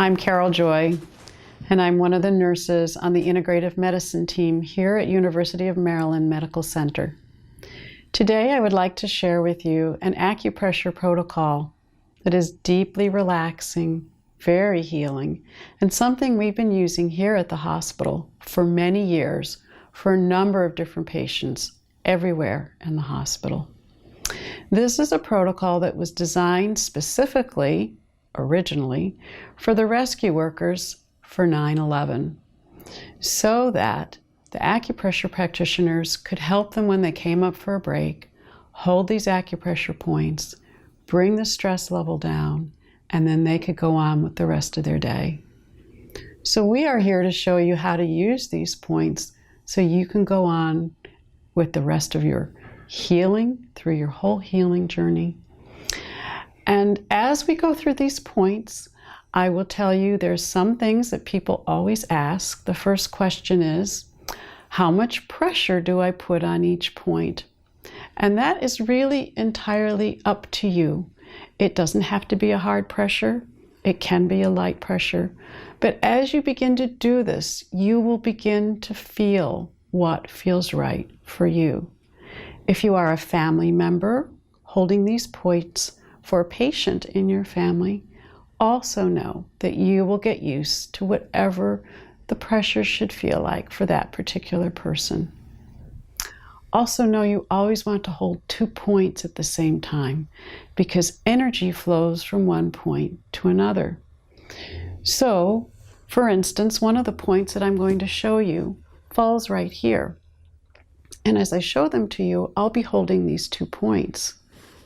I'm Carol Joy, and I'm one of the nurses on the integrative medicine team here at University of Maryland Medical Center. Today, I would like to share with you an acupressure protocol that is deeply relaxing, very healing, and something we've been using here at the hospital for many years for a number of different patients everywhere in the hospital. This is a protocol that was designed specifically, originally, for the rescue workers for 9/11, so that the acupressure practitioners could help them when they came up for a break, hold these acupressure points, bring the stress level down, and then they could go on with the rest of their day. So we are here to show you how to use these points so you can go on with the rest of your healing, through your whole healing journey. And as we go through these points, I will tell you there's some things that people always ask. The first question is, how much pressure do I put on each point? And that is really entirely up to you. It doesn't have to be a hard pressure. It can be a light pressure. But as you begin to do this, you will begin to feel what feels right for you. If you are a family member holding these points for a patient in your family, also know that you will get used to whatever the pressure should feel like for that particular person. Also know you always want to hold 2 points at the same time because energy flows from one point to another. So, for instance, one of the points that I'm going to show you falls right here. And as I show them to you, I'll be holding these 2 points.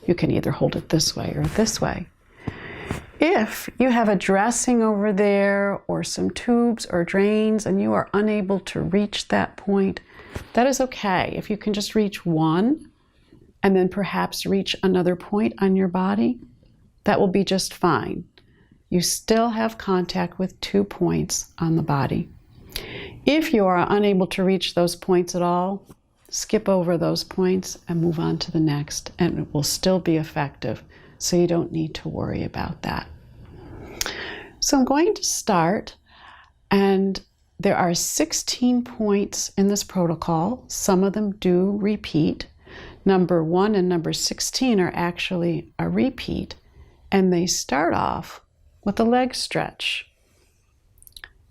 You can either hold it this way or this way. If you have a dressing over there or some tubes or drains and you are unable to reach that point, that is okay. If you can just reach one and then perhaps reach another point on your body, that will be just fine. You still have contact with 2 points on the body. If you are unable to reach those points at all, skip over those points and move on to the next, and it will still be effective, so you don't need to worry about that. So I'm going to start, and there are 16 points in this protocol. Some of them do repeat. Number 1 and number 16 are actually a repeat, and they start off with a leg stretch.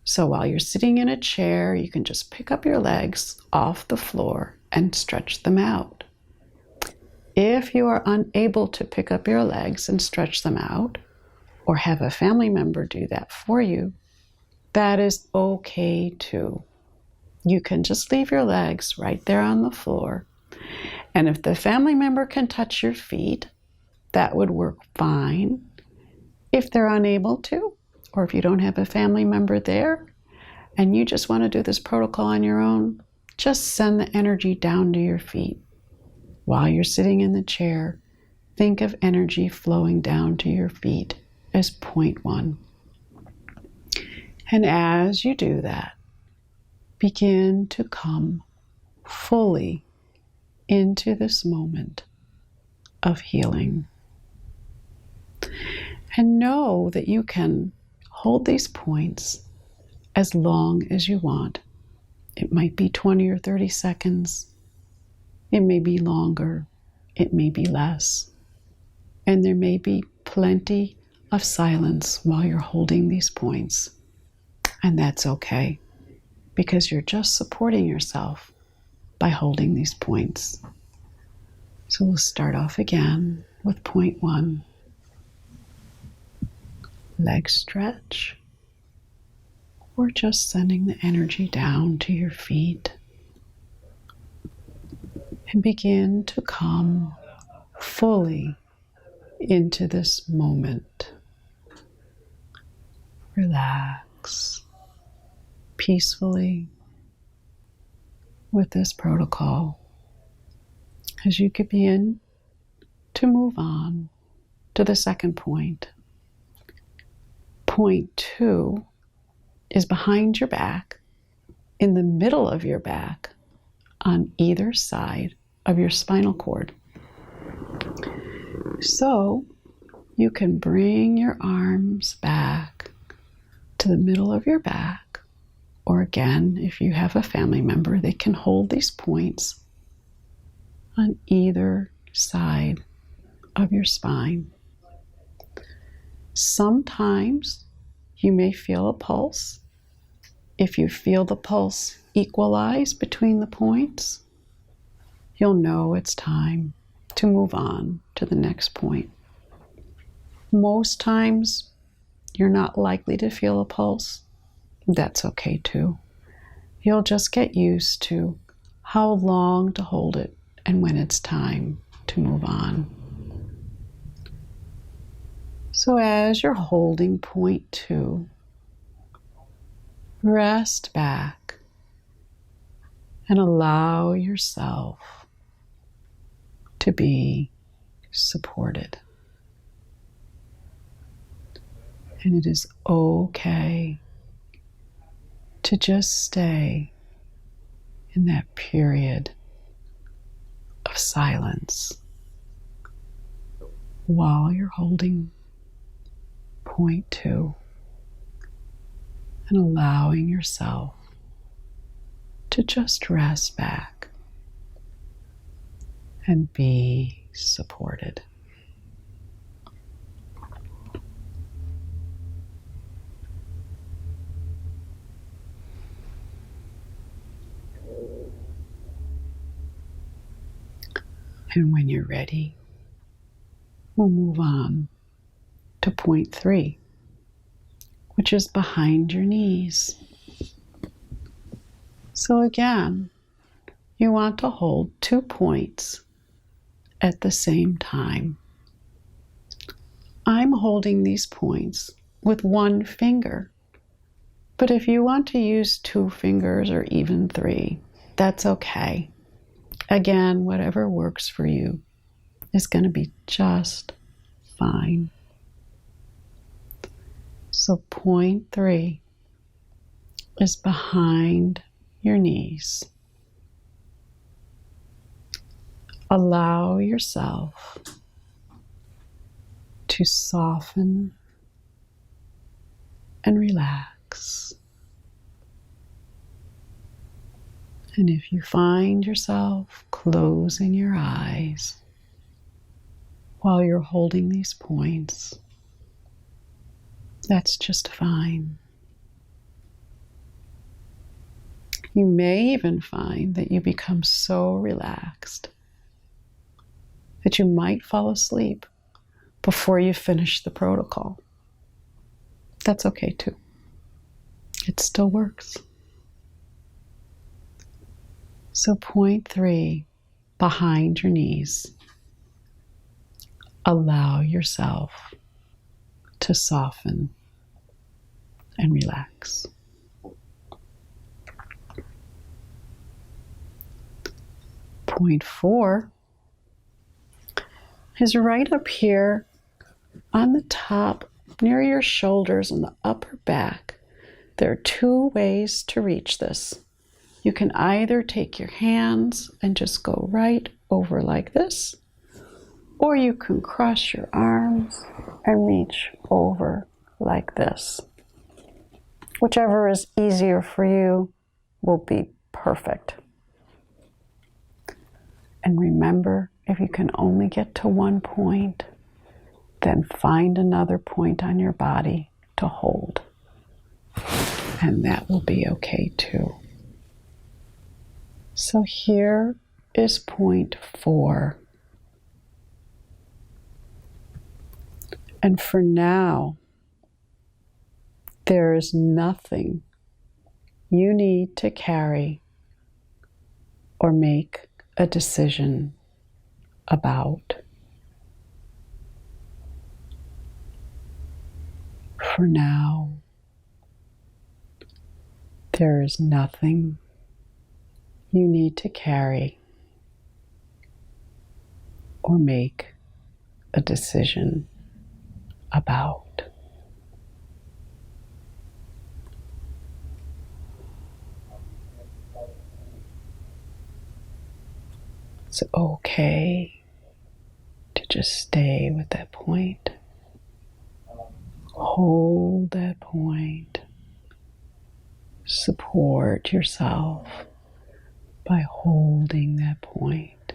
So while you're sitting in a chair, you can just pick up your legs off the floor and stretch them out. If you are unable to pick up your legs and stretch them out, or have a family member do that for you, that is okay too. You can just leave your legs right there on the floor. And if the family member can touch your feet, that would work fine. If they're unable to, or if you don't have a family member there, and you just want to do this protocol on your own, just send the energy down to your feet. While you're sitting in the chair, think of energy flowing down to your feet as point 1. And as you do that, begin to come fully into this moment of healing. And know that you can hold these points as long as you want. It might be 20 or 30 seconds. It may be longer. It may be less. And there may be plenty of silence while you're holding these points. And that's okay, because you're just supporting yourself by holding these points. So we'll start off again with point 1. Leg stretch, or just sending the energy down to your feet. And begin to come fully into this moment. Relax peacefully with this protocol as you begin to move on to the second point. Point 2 is behind your back, in the middle of your back, on either side of your spinal cord. So you can bring your arms back to the middle of your back. Or again, if you have a family member, they can hold these points on either side of your spine. Sometimes you may feel a pulse. If you feel the pulse equalize between the points, you'll know it's time to move on to the next point. Most times, you're not likely to feel a pulse. That's okay too. You'll just get used to how long to hold it and when it's time to move on. So as you're holding point 2, rest back and allow yourself to be supported. And it is okay to just stay in that period of silence while you're holding point 2 and allowing yourself to just rest back and be supported. And when you're ready, we'll move on to point 3, which is behind your knees. So again, you want to hold 2 points at the same time. I'm holding these points with 1 finger, but if you want to use 2 fingers or even 3, that's okay. Again, whatever works for you is going to be just fine. So point 3 is behind your knees. Allow yourself to soften and relax. And if you find yourself closing your eyes while you're holding these points, that's just fine. You may even find that you become so relaxed that you might fall asleep before you finish the protocol. That's okay too. It still works. So point 3, behind your knees. Allow yourself to soften and relax. Point 4 is right up here on the top, near your shoulders and the upper back. There are 2 ways to reach this. You can either take your hands and just go right over like this, or you can cross your arms and reach over like this. Whichever is easier for you will be perfect. And remember, if you can only get to 1 point, then find another point on your body to hold. And that will be okay too. So here is point 4. And for now, there is nothing you need to carry or make a decision about. For now, there is nothing you need to carry or make a decision about. It's okay to just stay with that point. Hold that point support yourself by holding that point.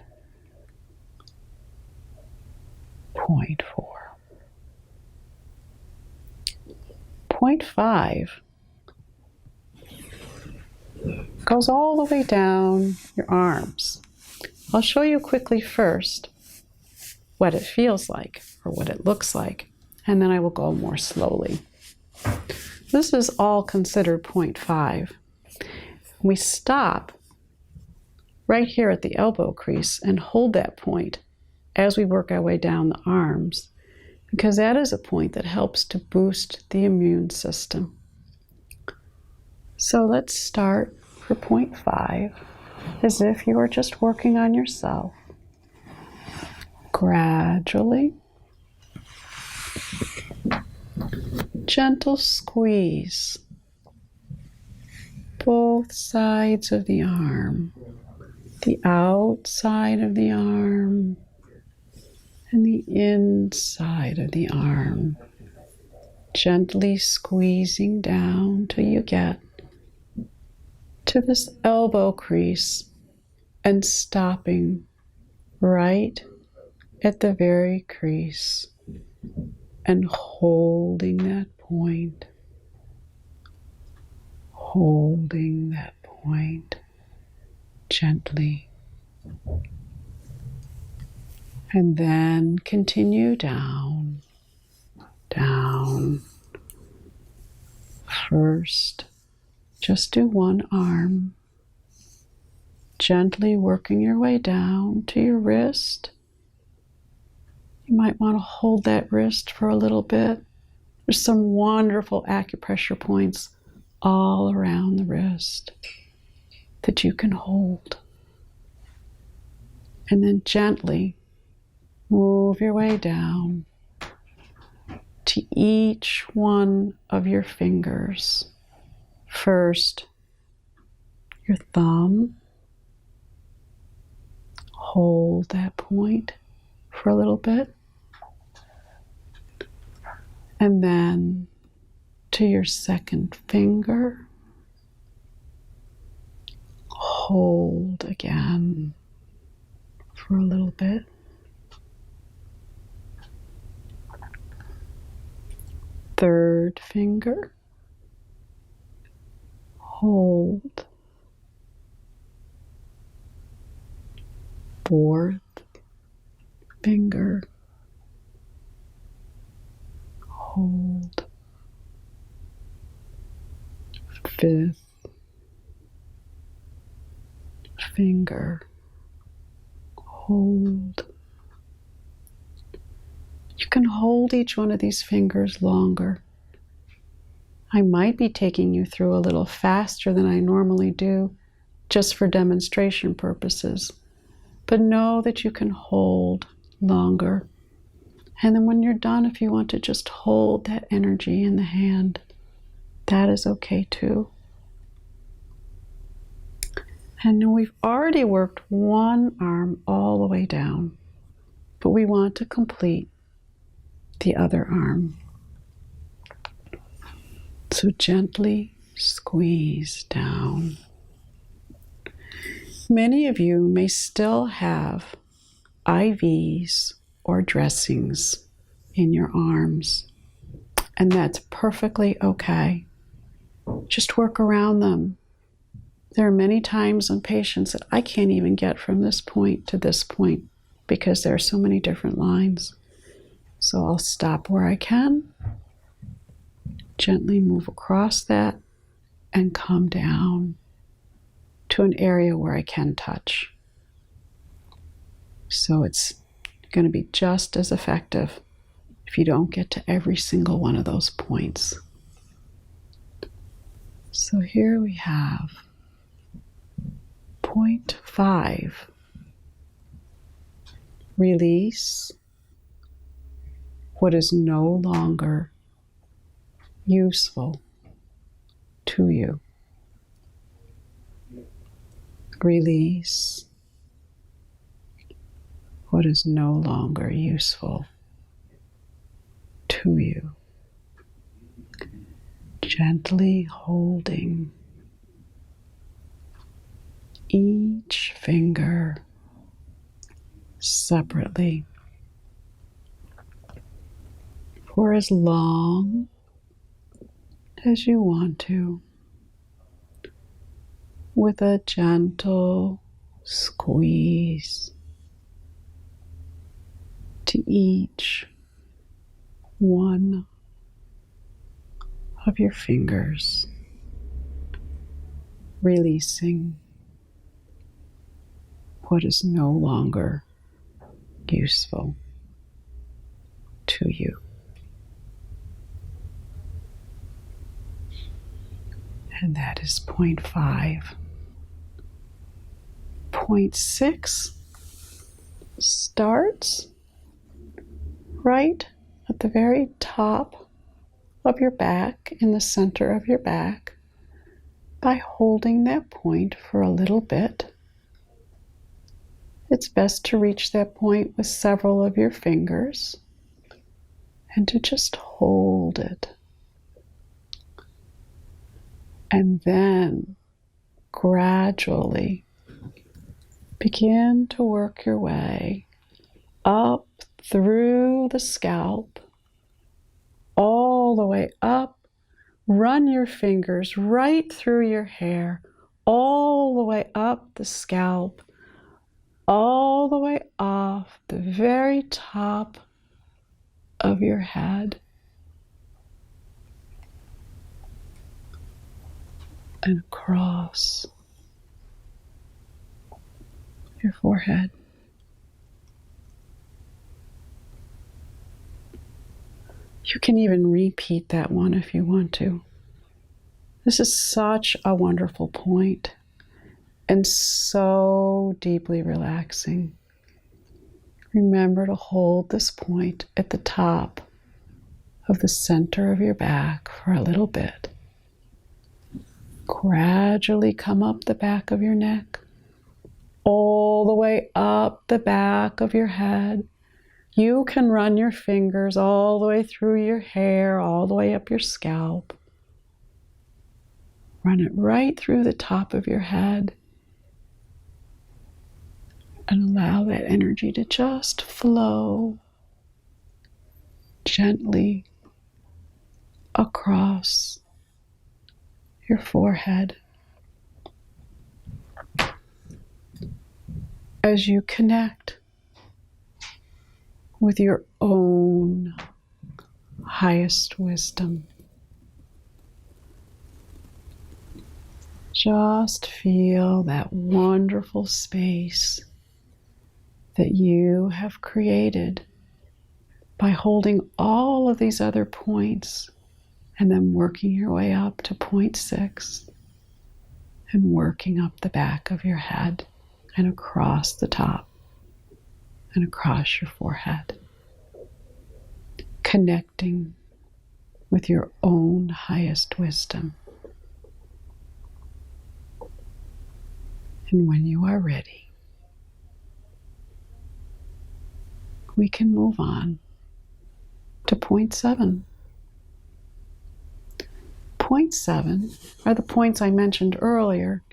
Point 4. Point 5 goes all the way down your arms. I'll show you quickly first what it feels like or what it looks like, and then I will go more slowly. This is all considered point 5. We stop right here at the elbow crease and hold that point as we work our way down the arms, because that is a point that helps to boost the immune system. So let's start for point 5 as if you were just working on yourself. Gradually, gentle squeeze both sides of the arm, the outside of the arm and the inside of the arm, gently squeezing down till you get to this elbow crease and stopping right at the very crease and holding that point, holding that point gently. And then continue down, down. First, just do one arm, gently working your way down to your wrist. You might want to hold that wrist for a little bit. There's some wonderful acupressure points all around the wrist that you can hold. And then gently move your way down to each one of your fingers. First, your thumb. Hold that point for a little bit. And then to your second finger. Hold again for a little bit. Third finger. Hold. Fourth finger. Hold. Fifth finger. Hold. You can hold each one of these fingers longer. I might be taking you through a little faster than I normally do, just for demonstration purposes. But know that you can hold longer. And then when you're done, if you want to just hold that energy in the hand, that is okay too. And we've already worked one arm all the way down, but we want to complete the other arm. So gently squeeze down. Many of you may still have IVs or dressings in your arms, and that's perfectly okay. Just work around them. There are many times on patients that I can't even get from this point to this point because there are so many different lines. So I'll stop where I can, gently move across that, and come down to an area where I can touch. So it's going to be just as effective if you don't get to every single one of those points. So here we have point 5. Release what is no longer useful to you. Release what is no longer useful to you. Gently holding each finger separately for as long as you want to, with a gentle squeeze to each one of your fingers, releasing what is no longer useful to you. And that is point 5. Point 6 starts right at the very top of your back, in the center of your back, by holding that point for a little bit. It's best to reach that point with several of your fingers and to just hold it. And then gradually begin to work your way up through the scalp, all the way up. Run your fingers right through your hair, all the way up the scalp, all the way off the very top of your head, and across your forehead. You can even repeat that one if you want to. This is such a wonderful point and so deeply relaxing. Remember to hold this point at the top of the center of your back for a little bit. Gradually come up the back of your neck, all the way up the back of your head. You can run your fingers all the way through your hair, all the way up your scalp. Run it right through the top of your head and allow that energy to just flow gently across your forehead as you connect with your own highest wisdom. Just feel that wonderful space that you have created by holding all of these other points and then working your way up to point 6 and working up the back of your head and across the top and across your forehead, connecting with your own highest wisdom. And when you are ready, we can move on to point 7. Point 7 are the points I mentioned earlier.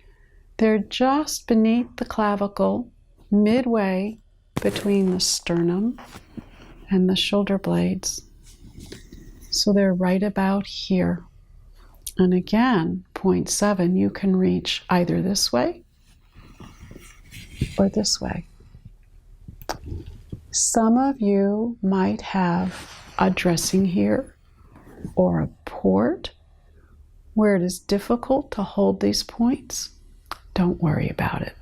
They're just beneath the clavicle, midway between the sternum and the shoulder blades. So they're right about here. And again, point 7, you can reach either this way or this way. Some of you might have a dressing here or a port where it is difficult to hold these points. Don't worry about it.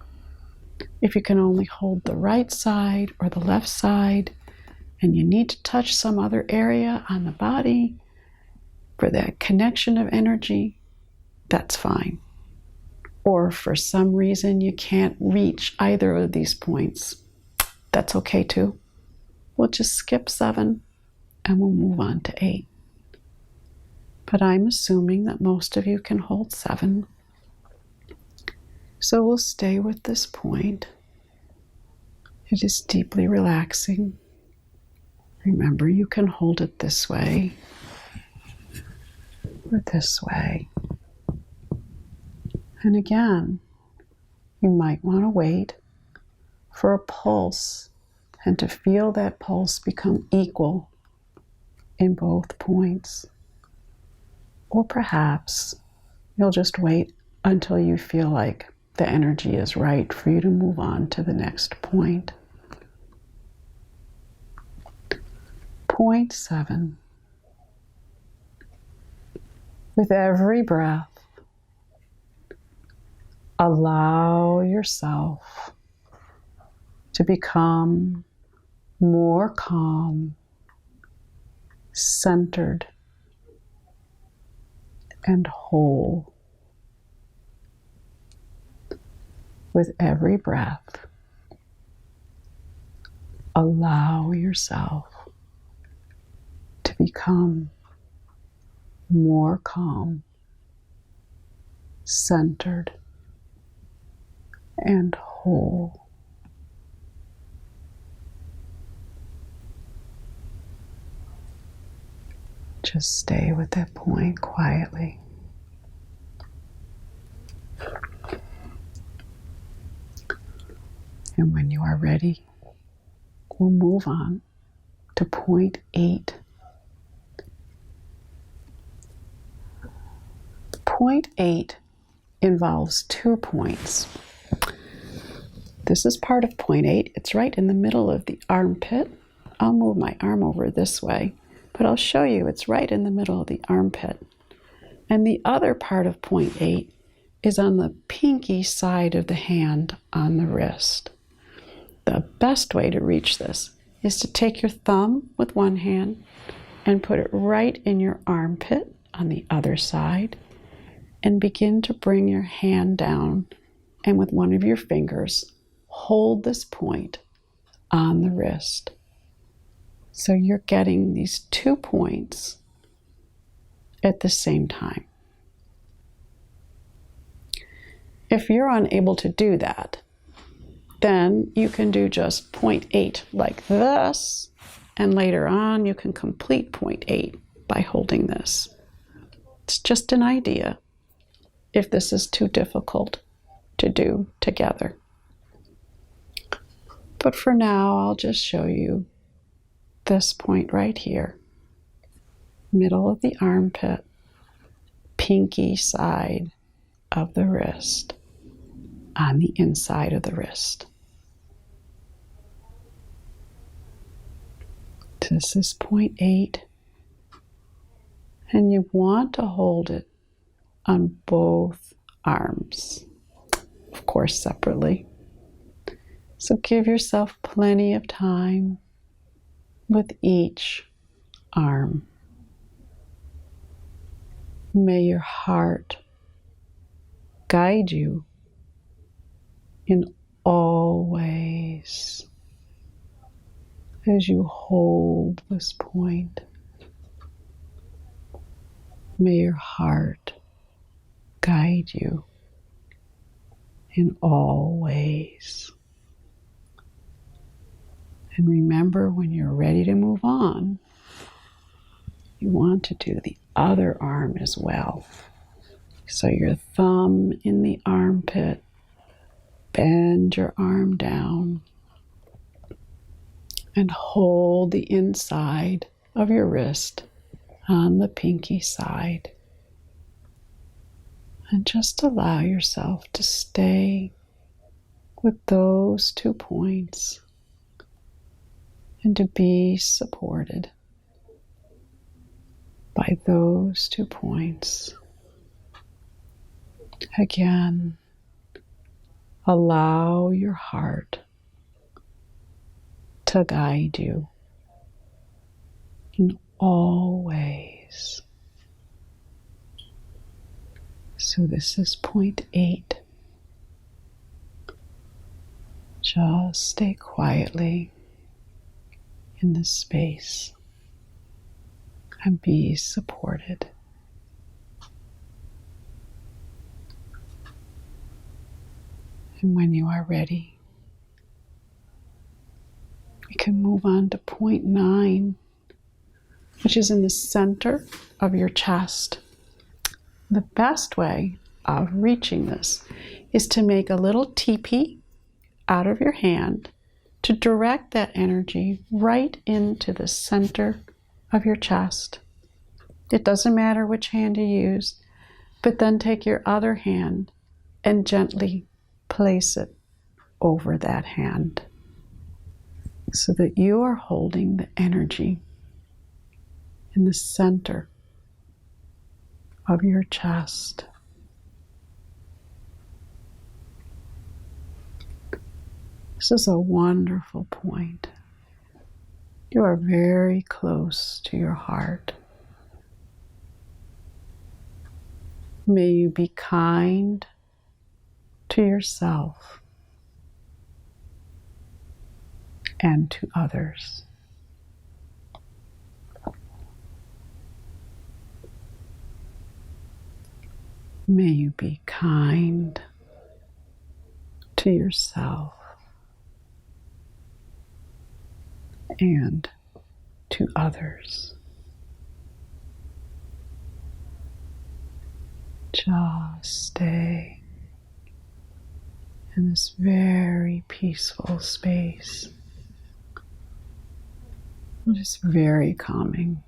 If you can only hold the right side or the left side, and you need to touch some other area on the body for that connection of energy, that's fine. Or for some reason you can't reach either of these points, that's okay too. We'll just skip 7 and we'll move on to 8. But I'm assuming that most of you can hold 7. So we'll stay with this point. It is deeply relaxing. Remember, you can hold it this way or this way. And again, You might want to wait for a pulse and to feel that pulse become equal in both points. Or perhaps you'll just wait until you feel like the energy is right for you to move on to the next point. Point 7. With every breath, allow yourself to become more calm, centered, and whole. With every breath, allow yourself to become more calm, centered, and whole. Just stay with that point quietly. And when you are ready, we'll move on to point 8. Point 8 involves 2 points. This is part of point 8. It's right in the middle of the armpit. I'll move my arm over this way, but I'll show you it's right in the middle of the armpit. And the other part of point 8 is on the pinky side of the hand on the wrist. The best way to reach this is to take your thumb with one hand and put it right in your armpit on the other side and begin to bring your hand down, and with one of your fingers hold this point on the wrist. So you're getting these 2 points at the same time. If you're unable to do that, then you can do just point 8 like this, and later on you can complete point 8 by holding this. It's just an idea if this is too difficult to do together. But for now, I'll just show you this point right here, middle of the armpit, pinky side of the wrist, on the inside of the wrist. This is point 8, and you want to hold it on both arms, of course separately. So give yourself plenty of time with each arm. May your heart guide you in all ways as you hold this point. May your heart guide you in all ways. And remember, when you're ready to move on, you want to do the other arm as well. So your thumb in the armpit, bend your arm down, and hold the inside of your wrist on the pinky side. And just allow yourself to stay with those 2 points and to be supported by those 2 points. Again, allow your heart to guide you in all ways. So this is point 8. Just stay quietly in this space and be supported. And when you are ready, we can move on to point 9, which is in the center of your chest. The best way of reaching this is to make a little teepee out of your hand to direct that energy right into the center of your chest. It doesn't matter which hand you use, but then take your other hand and gently place it over that hand so that you are holding the energy in the center of your chest. This is a wonderful point. You are very close to your heart. May you be kind to yourself and to others. May you be kind to yourself and to others. Just stay in this very peaceful space. Just very calming.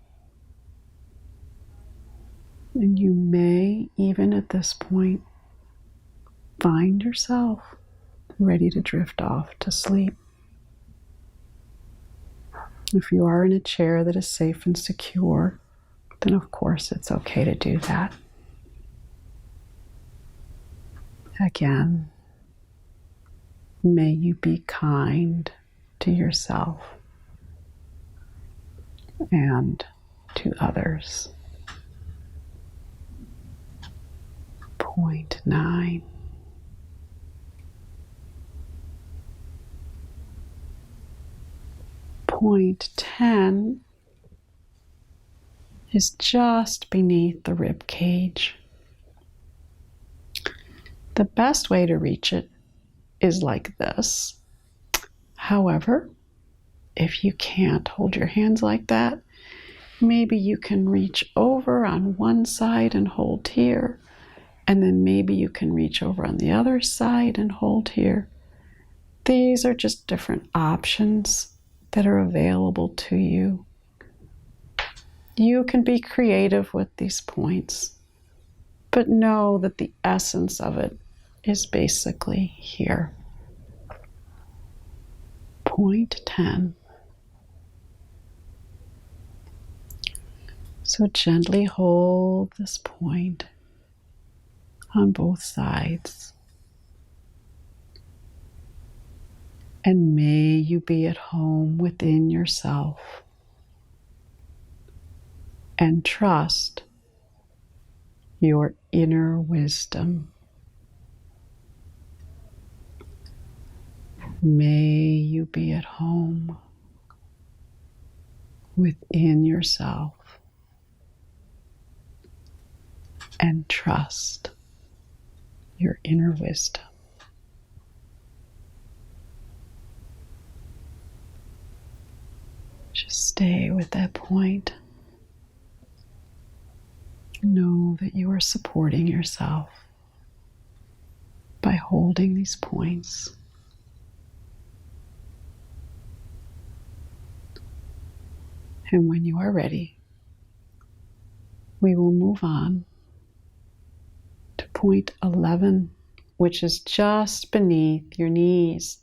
And you may, even at this point, find yourself ready to drift off to sleep. If you are in a chair that is safe and secure, then of course it's okay to do that. Again, may you be kind to yourself and to others. Point 9. Point 10 is just beneath the rib cage. The best way to reach it is like this. However, if you can't hold your hands like that, maybe you can reach over on one side and hold here, and then maybe you can reach over on the other side and hold here. These are just different options that are available to you. You can be creative with these points, but know that the essence of it is basically here. Point 10. So gently hold this point on both sides. And may you be at home within yourself and trust your inner wisdom. May you be at home within yourself and trust your inner wisdom. Just stay with that point. Know that you are supporting yourself by holding these points. And when you are ready, we will move on to point 11, which is just beneath your knees.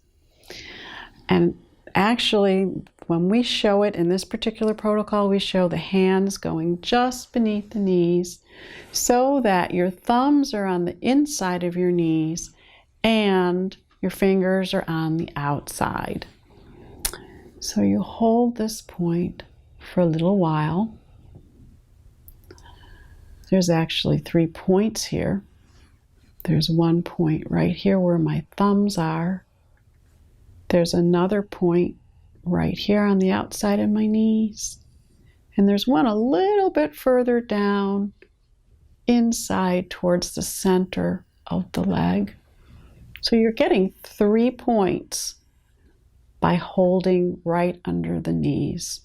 And actually, when we show it in this particular protocol, we show the hands going just beneath the knees so that your thumbs are on the inside of your knees and your fingers are on the outside. So you hold this point for a little while. There's actually 3 points here. There's one point right here where my thumbs are. There's another point right here on the outside of my knees. And there's one a little bit further down inside towards the center of the leg. So you're getting 3 points by holding right under the knees.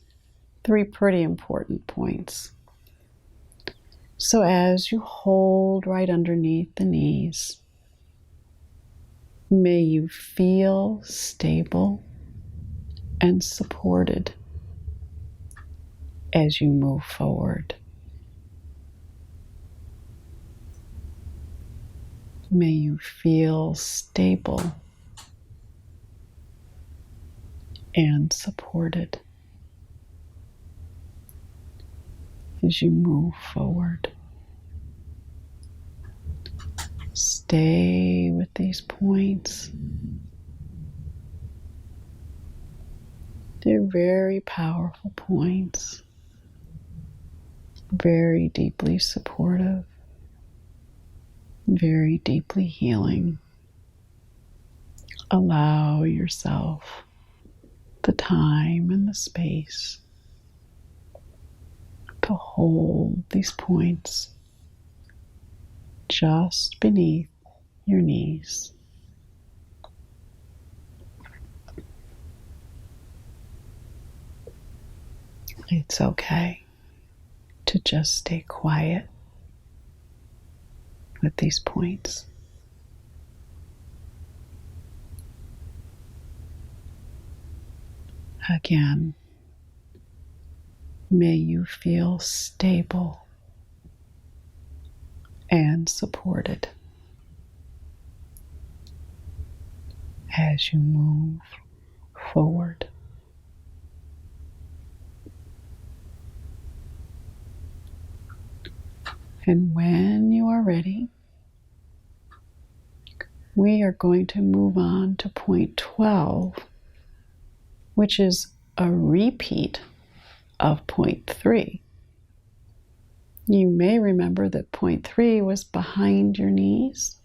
3 pretty important points. So as you hold right underneath the knees, May you feel stable and supported as you move forward. May you feel stable and supported as you move forward. Stay with these points. They're very powerful points, very deeply supportive, very deeply healing. Allow yourself the time and the space to hold these points just beneath your knees. It's okay to just stay quiet with these points. Again, may you feel stable and supported as you move forward. And when you are ready, we are going to move on to point 12, which is a repeat of point 3. You may remember that point 3 was behind your knees.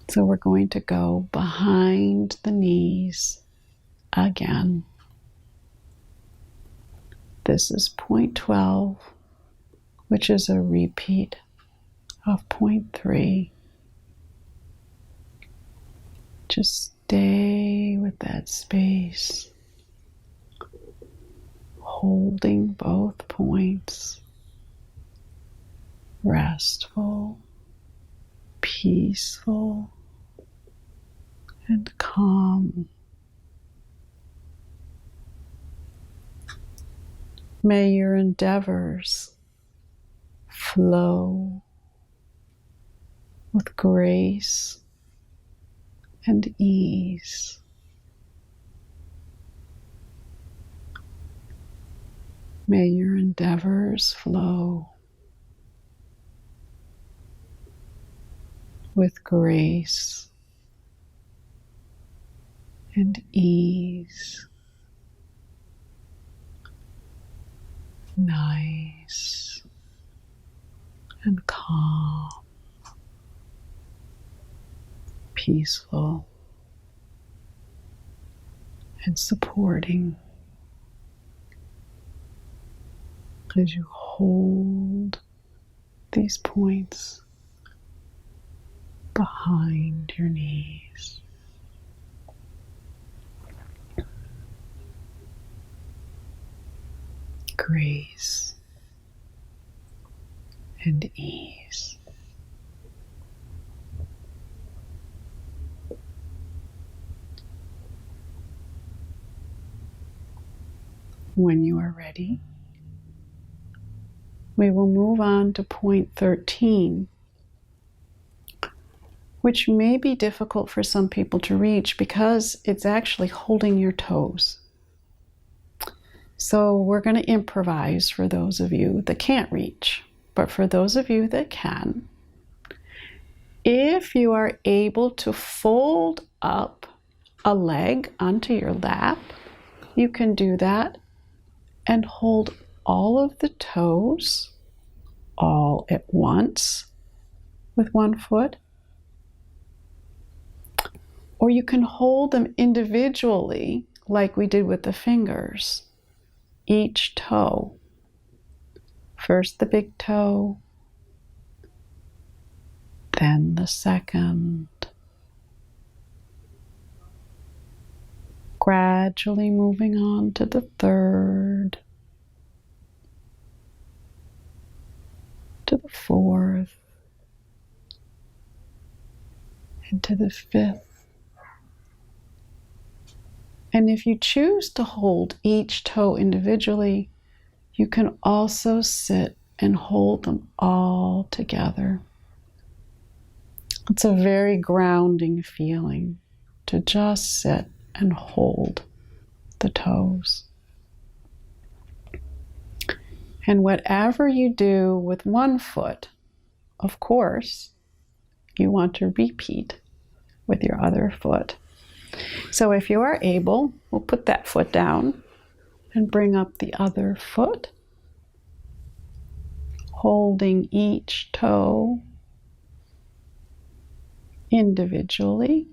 So we're going to go behind the knees again. This is point 12, which is a repeat of point 3. Just stay with that space, holding both points, restful, peaceful, and calm. May your endeavors flow with grace and ease. May your endeavors flow with grace and ease. Nice and calm, peaceful and supporting as you hold these points behind your knees. Grace and ease. When you are ready, we will move on to point 13, which may be difficult for some people to reach because it's actually holding your toes. So we're going to improvise for those of you that can't reach. But for those of you that can, if you are able to fold up a leg onto your lap, you can do that and hold all of the toes all at once with one foot. Or you can hold them individually like we did with the fingers. Each toe. First the big toe, then the second. Gradually moving on to the third, to the fourth, and to the fifth. And if you choose to hold each toe individually, you can also sit and hold them all together. It's a very grounding feeling to just sit and hold the toes. And whatever you do with one foot, of course, you want to repeat with your other foot. So if you are able, we'll put that foot down and bring up the other foot, holding each toe individually.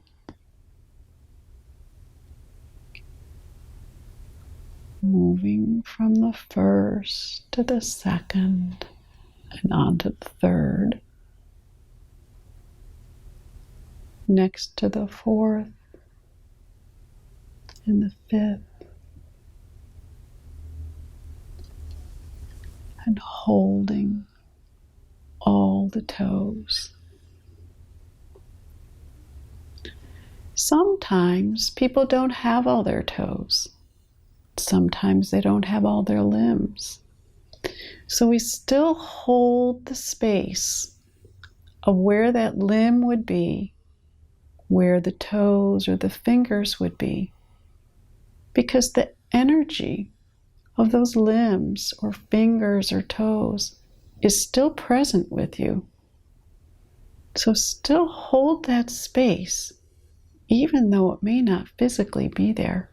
Moving from the first to the second and on to the third, next to the fourth and the fifth, and holding all the toes. Sometimes people don't have all their toes. Sometimes they don't have all their limbs. So we still hold the space of where that limb would be, where the toes or the fingers would be, because the energy of those limbs or fingers or toes is still present with you. So still hold that space, even though it may not physically be there.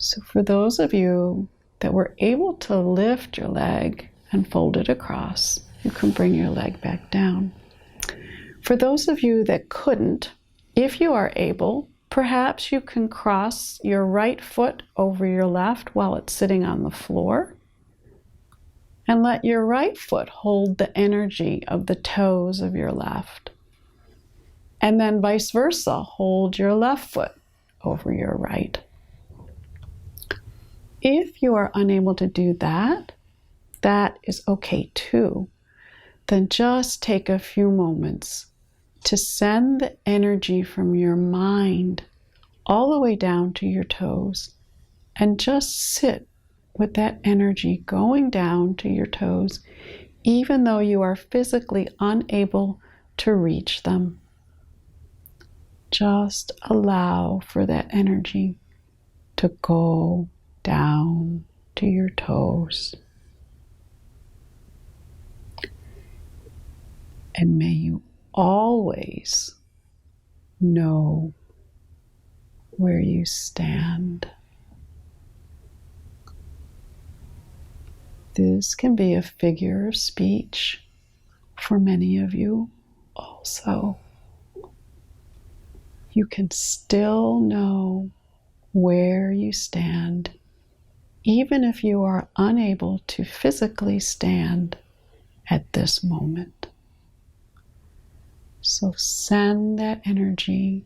So for those of you that were able to lift your leg and fold it across, you can bring your leg back down. For those of you that couldn't, if you are able, perhaps you can cross your right foot over your left while it's sitting on the floor, and let your right foot hold the energy of the toes of your left. And then vice versa, hold your left foot over your right. If you are unable to do that, that is okay too. Then just take a few moments to send the energy from your mind all the way down to your toes, and just sit with that energy going down to your toes, even though you are physically unable to reach them. Just allow for that energy to go down to your toes. And may you always know where you stand. This can be a figure of speech for many of you also. You can still know where you stand, even if you are unable to physically stand at this moment. So send that energy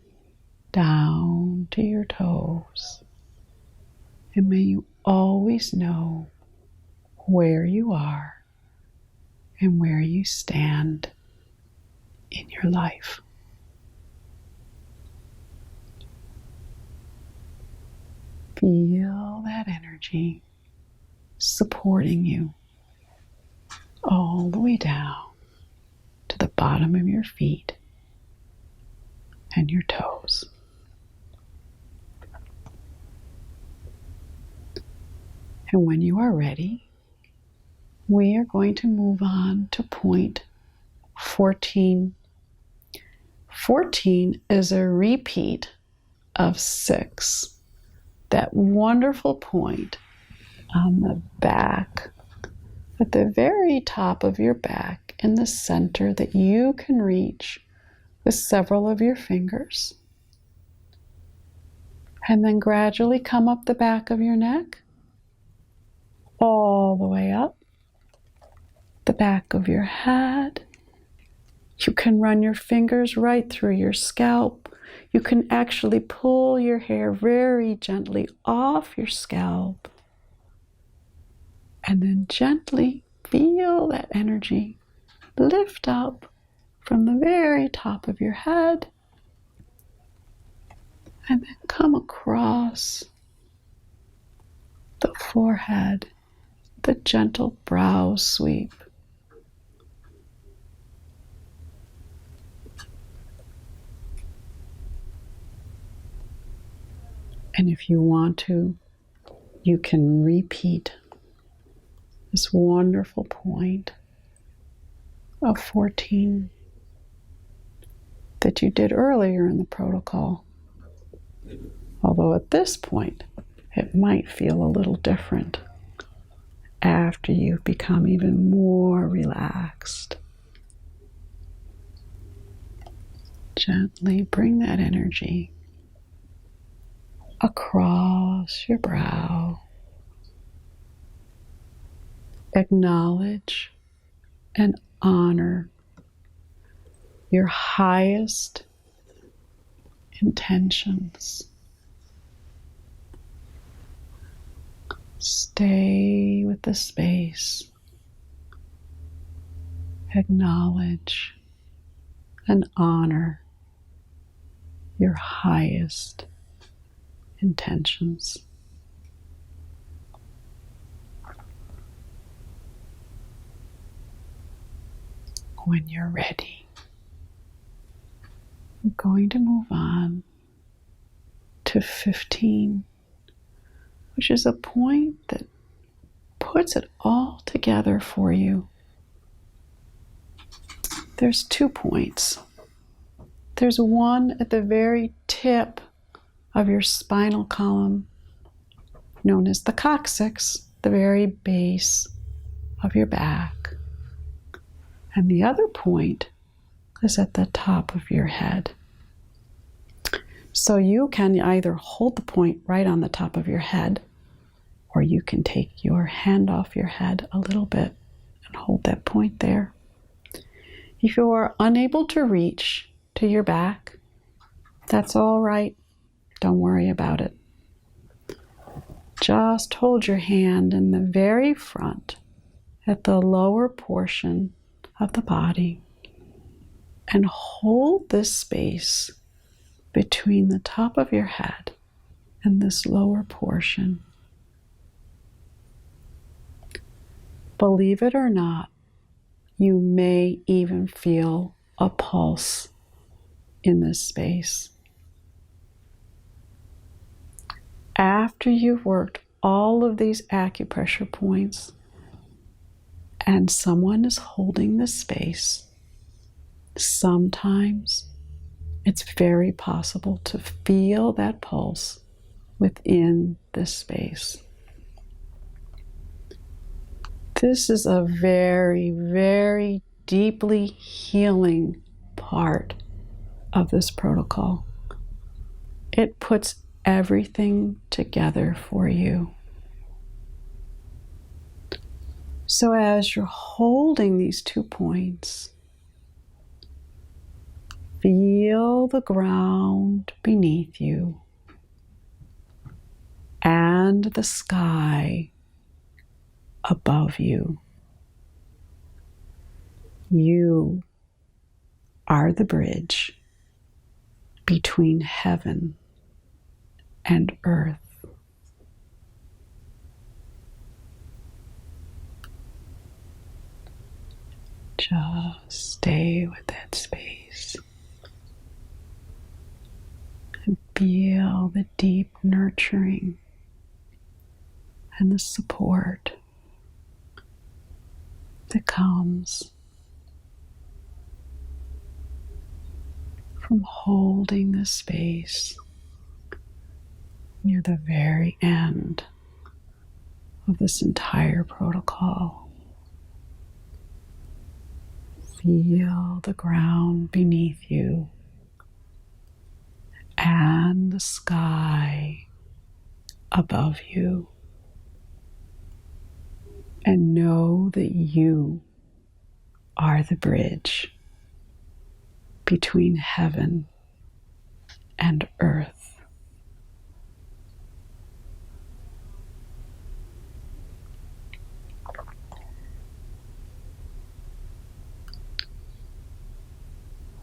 down to your toes, and may you always know where you are and where you stand in your life. Feel that energy supporting you all the way down to the bottom of your feet and your toes. And when you are ready, we are going to move on to point 14. 14 is a repeat of 6. That wonderful point on the back, at the very top of your back, in the center that you can reach with several of your fingers. And then gradually come up the back of your neck, all the way up the back of your head. You can run your fingers right through your scalp. You can actually pull your hair very gently off your scalp. And then gently feel that energy lift up from the very top of your head And then come across the forehead, the gentle brow sweep. And if you want to, you can repeat this wonderful point of 14 that you did earlier in the protocol. Although at this point, it might feel a little different after you've become even more relaxed. Gently bring that energy across your brow. Acknowledge and honor your highest intentions. Stay with the space. Acknowledge and honor your highest intentions. When you're ready, I'm going to move on to 15, which is a point that puts it all together for you. There's 2 points. There's one at the very tip of your spinal column, known as the coccyx, the very base of your back. And the other point is at the top of your head. So you can either hold the point right on the top of your head, or you can take your hand off your head a little bit and hold that point there. If you are unable to reach to your back, that's all right. Don't worry about it. Just hold your hand in the very front at the lower portion of the body and hold this space between the top of your head and this lower portion. Believe it or not, you may even feel a pulse in this space. After you've worked all of these acupressure points and someone is holding the space, sometimes it's very possible to feel that pulse within this space. This is a very, very deeply healing part of this protocol. It puts everything together for you. So as you're holding these 2 points, feel the ground beneath you and the sky above you. You are the bridge between heaven and earth. Just stay with that space and feel the deep nurturing and the support that comes from holding this space near the very end of this entire protocol. Feel the ground beneath you and the sky above you. And know that you are the bridge between heaven and earth.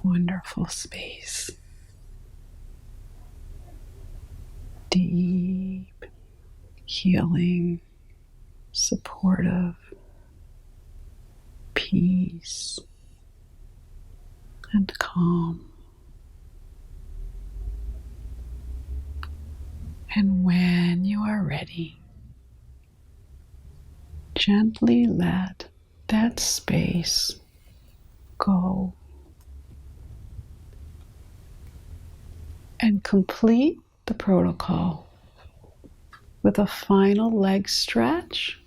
Wonderful space. healing, supportive, peace, and calm. And when you are ready, gently let that space go and complete the protocol with a final leg stretch.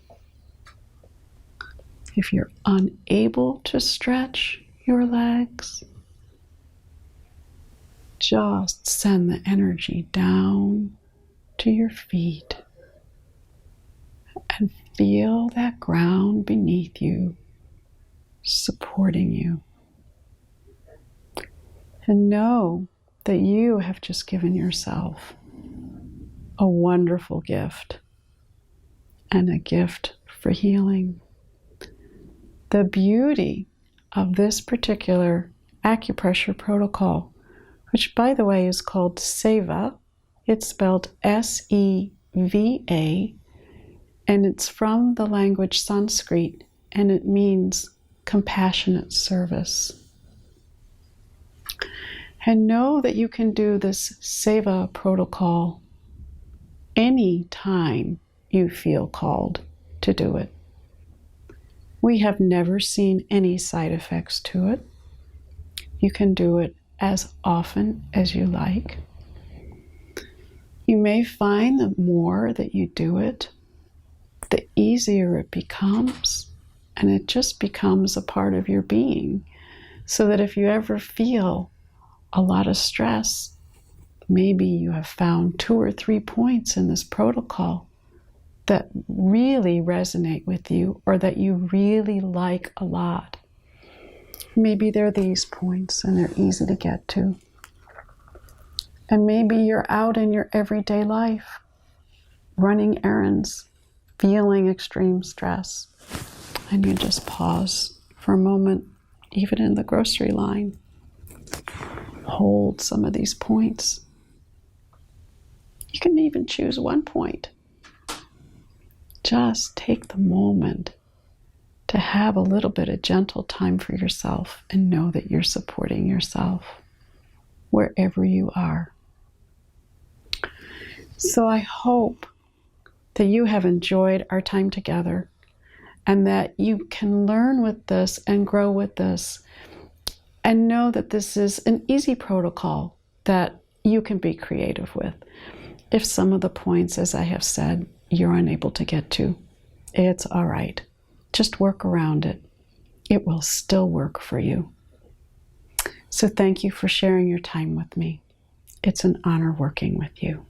If you're unable to stretch your legs, just send the energy down to your feet and feel that ground beneath you supporting you. And know that you have just given yourself a wonderful gift and a gift for healing. The beauty of this particular acupressure protocol, which by the way is called Seva, it's spelled S-E-V-A, and it's from the language Sanskrit, and it means compassionate service. And know that you can do this Seva protocol any time you feel called to do it. We have never seen any side effects to it. You can do it as often as you like. You may find the more that you do it, the easier it becomes, and it just becomes a part of your being. So that if you ever feel a lot of stress, maybe you have found 2 or 3 points in this protocol that really resonate with you or that you really like a lot. Maybe they're these points and they're easy to get to. And maybe you're out in your everyday life, running errands, feeling extreme stress, and you just pause for a moment, even in the grocery line. Hold some of these points. You can even choose one point. Just take the moment to have a little bit of gentle time for yourself and know that you're supporting yourself wherever you are. So I hope that you have enjoyed our time together and that you can learn with this and grow with this and know that this is an easy protocol that you can be creative with. If some of the points, as I have said, you're unable to get to, it's all right. Just work around it. It will still work for you. So thank you for sharing your time with me. It's an honor working with you.